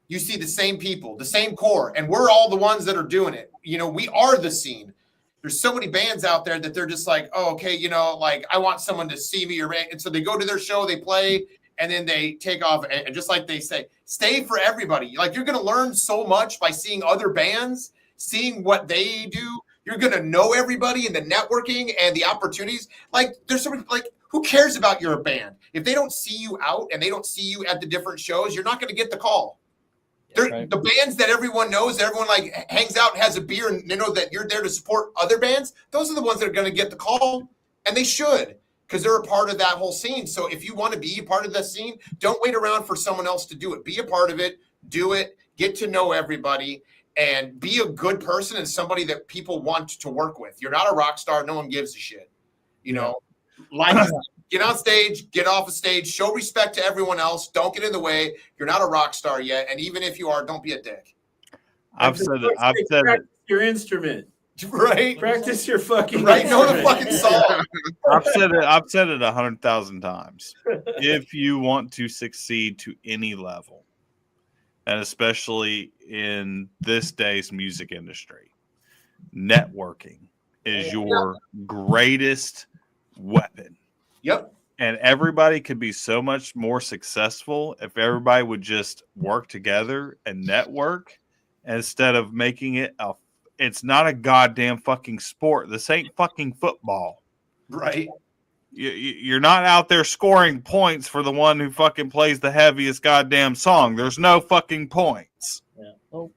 you see the same people, the same core, and we're all the ones that are doing it. You know, we are the scene. There's so many bands out there that they're just like, oh, okay, you know, like I want someone to see me, and so they go to their show, they play, and then they take off. And just like they say, stay for everybody. Like you're going to learn so much by seeing other bands, seeing what they do. You're going to know everybody and the networking and the opportunities. Like there's so many, like who cares about your band? If they don't see you out and they don't see you at the different shows, you're not going to get the call. Right. The bands that everyone knows, that everyone like hangs out and has a beer, and they know that you're there to support other bands. Those are the ones that are going to get the call, and they should, because they're a part of that whole scene. So if you want to be a part of that scene, don't wait around for someone else to do it. Be a part of it, do it, get to know everybody, and be a good person and somebody that people want to work with. You're not a rock star. No one gives a shit. You know, like get on stage, get off a stage, show respect to everyone else. Don't get in the way. You're not a rock star yet. And even if you are, don't be a dick. I've said it. Your instrument. Right? Practice your fucking right. Know the fucking song. I've said it 100,000 times. If you want to succeed to any level, and especially in this day's music industry, networking is your greatest weapon. Yep. And everybody could be so much more successful if everybody would just work together and network instead of making it it's not a goddamn fucking sport. This ain't fucking football. Right. You're not out there scoring points for the one who fucking plays the heaviest goddamn song. There's no fucking points. Yeah. Oh.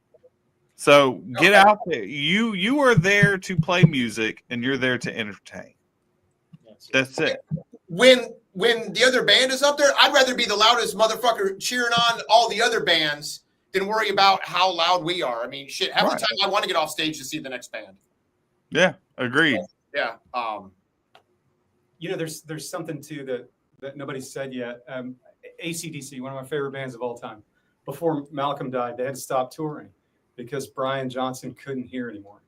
So get out there. You are there to play music, and you're there to entertain. That's it. When the other band is up there, I'd rather be the loudest motherfucker cheering on all the other bands than worry about how loud we are. I mean, shit, half the time I want to get off stage to see the next band. Yeah, agreed. Yeah. You know, there's something too that nobody's said yet. AC/DC, one of my favorite bands of all time. Before Malcolm died, they had to stop touring because Brian Johnson couldn't hear anymore.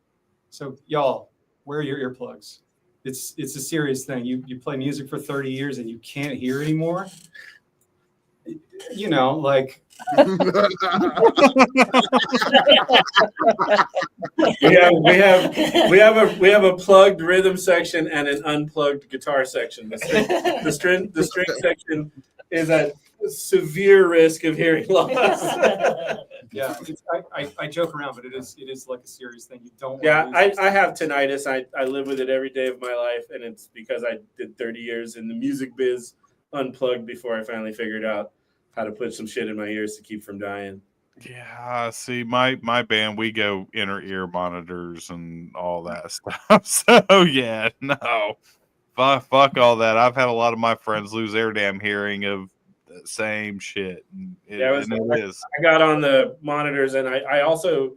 So y'all, wear your earplugs. It's a serious thing. You play music for 30 years and you can't hear anymore. You know, like we have a plugged rhythm section and an unplugged guitar section. The string section is at severe risk of hearing loss. Yeah, I joke around, but it is like a serious thing. You don't. Yeah, I have tinnitus. I live with it every day of my life, and it's because I did 30 years in the music biz unplugged before I finally figured out how to put some shit in my ears to keep from dying. Yeah, see, my band, we go inner ear monitors and all that stuff. So yeah, no, fuck all that. I've had a lot of my friends lose their damn hearing of the same shit. It is. I got on the monitors, and I also,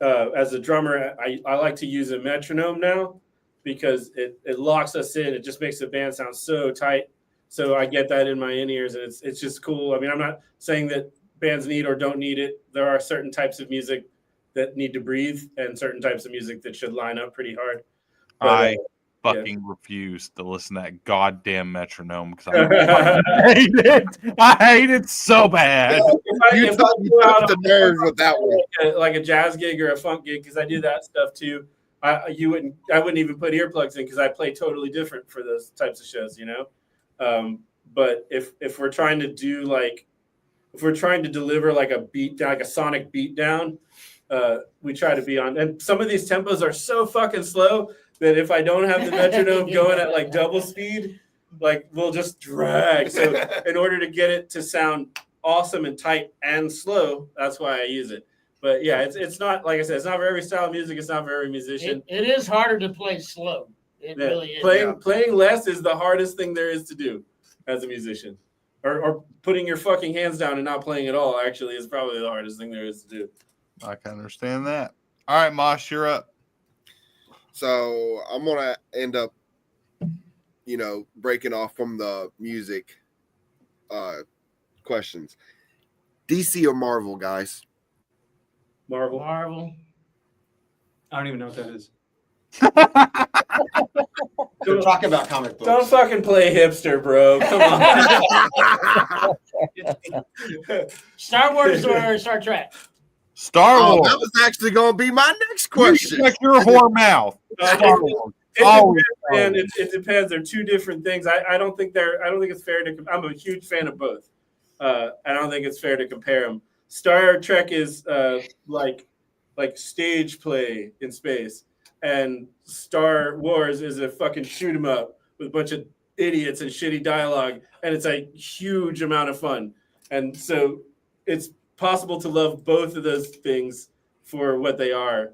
as a drummer, I like to use a metronome now because it locks us in. It just makes the band sound so tight. So I get that in my in-ears, and it's just cool. I mean, I'm not saying that bands need or don't need it. There are certain types of music that need to breathe and certain types of music that should line up pretty hard. But, I fucking refuse to listen to that goddamn metronome because I hate it. I hate it so bad. If I go out the nerves with that one. Like a jazz gig or a funk gig, because I do that stuff too. I wouldn't even put earplugs in because I play totally different for those types of shows, you know. But if we're trying to do if we're trying to deliver like a beat down, like a sonic beat down, we try to be on. And some of these tempos are so fucking slow that if I don't have the metronome going at like double speed, like we'll just drag. So in order to get it to sound awesome and tight and slow, that's why I use it. But yeah, it's not, like I said, it's not for every style of music. It's not for every musician. It is harder to play slow. It really is. Playing less is the hardest thing there is to do as a musician. Or putting your fucking hands down and not playing at all actually is probably the hardest thing there is to do. I can understand that. All right, Mosh, you're up. So I'm going to end up, breaking off from the music questions. DC or Marvel, guys? Marvel. I don't even know what that is. We're talking about comic books. Don't fucking play hipster, bro. Come on. Star Wars or Star Trek? Star Oh, Wars. that was actually going to be my next You question. shut your whore mouth. Star Wars. Always And it depends. They're two different things. I don't think it's fair to. I'm a huge fan of both. I don't think it's fair to compare them. Star Trek is like stage play in space, and Star Wars is a fucking shoot 'em up with a bunch of idiots and shitty dialogue, and it's a huge amount of fun. And so it's possible to love both of those things for what they are.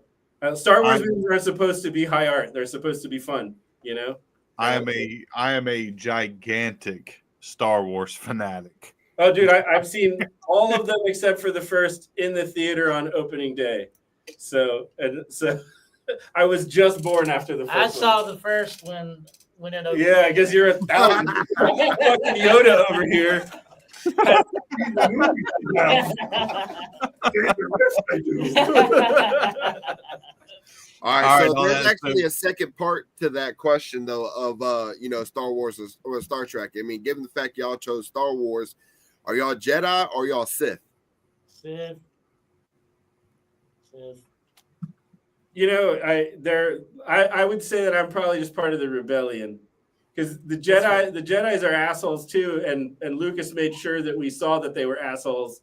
Star Wars movies aren't supposed to be high art; they're supposed to be fun. You know. I am a gigantic Star Wars fanatic. Oh, dude, I've seen all of them except for the first in the theater on opening day. So I was just born after the first. I saw the first when it opened. Yeah, I guess you're 1,000. Fucking Yoda over here. All right, so no, there's that's actually a second part to that question, though, of Star Wars or Star Trek. I mean, given the fact y'all chose Star Wars, are y'all Jedi or y'all Sith? Sith. You know, I would say that I'm probably just part of the rebellion, because the Jedis are assholes too, and Lucas made sure that we saw that they were assholes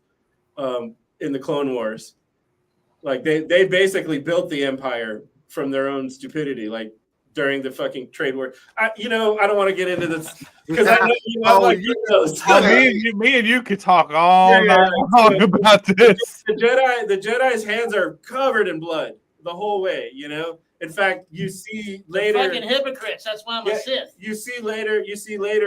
in the Clone Wars. Like they basically built the Empire from their own stupidity, like during the fucking trade war. I don't want to get into this because I know you have Me and you could talk all night long about this. The Jedi's hands are covered in blood the whole way. You know. In fact, you see later. Fucking hypocrites. That's why I'm a Sith. You see later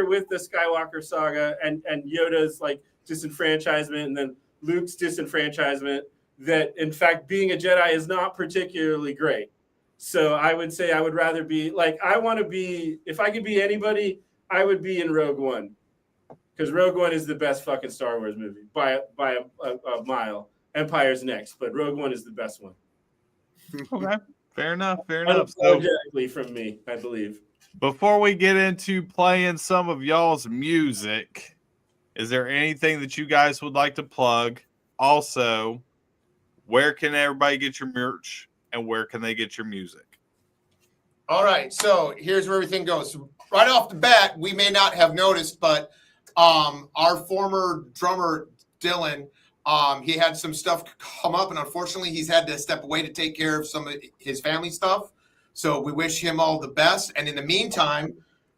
with the Skywalker saga and Yoda's like disenfranchisement, and then Luke's disenfranchisement, that in fact being a Jedi is not particularly great. So I would say I would rather be like, if I could be anybody, I would be in Rogue One, because Rogue One is the best fucking Star Wars movie by a mile. Empire's next, but Rogue One is the best one. Okay, fair enough. Unapologetically from me, I believe. Before we get into playing some of y'all's music, is there anything that you guys would like to plug? Also, where can everybody get your merch and where can they get your music? All right, so here's where everything goes. Right off the bat, we may not have noticed, but our former drummer, Dylan, he had some stuff come up, and unfortunately, he's had to step away to take care of some of his family stuff. So we wish him all the best. And in the meantime,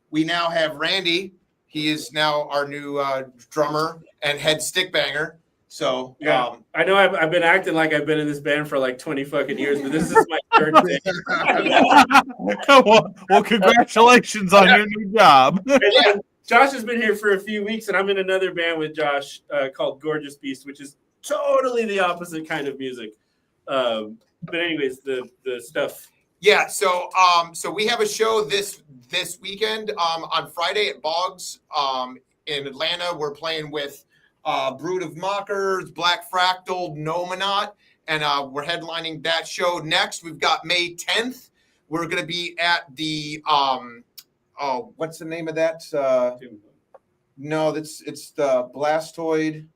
we now have Randy. He is now our new drummer and head stick banger. So yeah, I know I've been acting like I've been in this band for like 20 fucking years, but this is my third day. Well, congratulations on your new job. Yeah, Josh has been here for a few weeks, and I'm in another band with Josh called Gorgeous Beast, which is totally the opposite kind of music. But anyways, the stuff. Yeah, so we have a show this weekend on Friday at Boggs in Atlanta. We're playing with Brood of Mockers, Black Fractal, Nominat, and we're headlining that show next. We've got May 10th. We're going to be at the what's the name of that? No, it's the Blastoid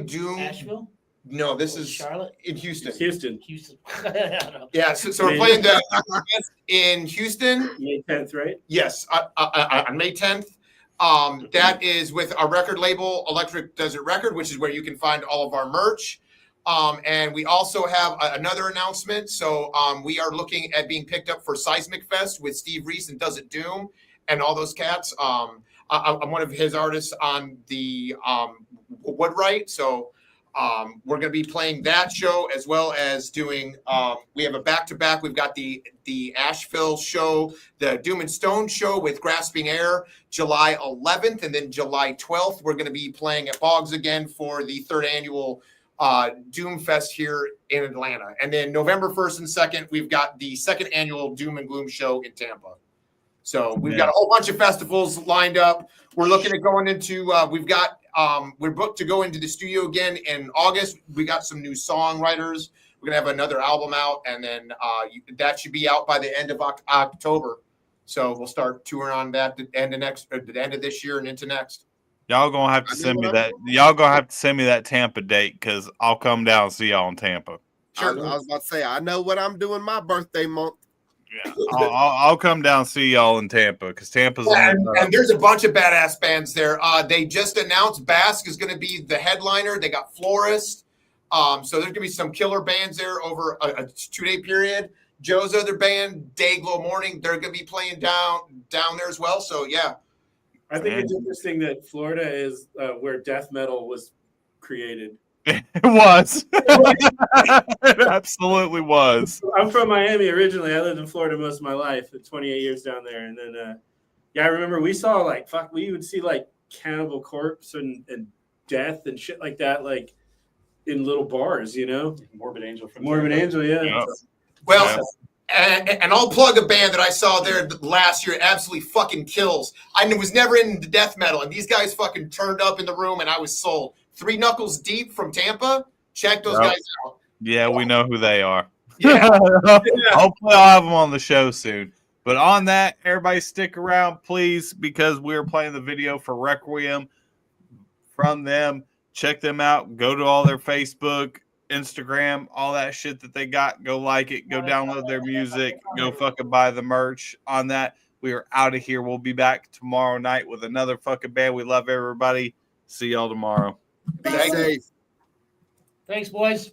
Doom. Asheville? No, this is Charlotte? in Houston. Houston. Yeah, so we're playing in Houston. May 10th, right? Yes, on May 10th. That is with our record label, Electric Desert Record, which is where you can find all of our merch. And we also have another announcement. So we are looking at being picked up for Seismic Fest with Steve Reese and Does It Doom and all those cats. I'm one of his artists on the Woodwright. So we're going to be playing that show as well as doing, we have a back-to-back. We've got the Asheville show, the Doom and Stone show with Grasping Air, July 11th. And then July 12th, we're going to be playing at Boggs again for the third annual Doom Fest here in Atlanta. And then November 1st and 2nd, we've got the second annual Doom and Gloom show in Tampa. So we've got a whole bunch of festivals lined up. We're looking at going into, we're booked to go into the studio again in August. We got some new songwriters. We're gonna have another album out, and then that should be out by the end of October. So we'll start touring on that at the end of this year and into next. Y'all gonna have to send me that. Y'all gonna have to send me that Tampa date because I'll come down and see y'all in Tampa. Sure. I was about to say, I know what I'm doing my birthday month. Yeah, I'll come down and see y'all in Tampa because Tampa's and there's a bunch of badass bands there. They just announced Basque is going to be the headliner. They got Florist. So there's going to be some killer bands there over a 2-day period. Joe's other band, Dayglow Morning, they're going to be playing down there as well. So yeah, I think it's interesting that Florida is where death metal was created. It was. It absolutely was. I'm from Miami originally. I lived in Florida most of my life, 28 years down there. And then, I remember we saw we would see like Cannibal Corpse and Death and shit like that, like in little bars, you know? Morbid Angel. Yeah. Well, and I'll plug a band that I saw there last year. Absolutely fucking kills. I was never into death metal, and these guys fucking turned up in the room, and I was sold. 3 Knuckles Deep from Tampa. Check those guys out. Yeah, we know who they are. Yeah. Hopefully I'll have them on the show soon. But on that, everybody stick around, please, because we're playing the video for Requiem from them. Check them out. Go to all their Facebook, Instagram, all that shit that they got. Go like it. Go download their music. Go fucking buy the merch. On that, we are out of here. We'll be back tomorrow night with another fucking band. We love everybody. See y'all tomorrow. Be safe. Thanks, boys.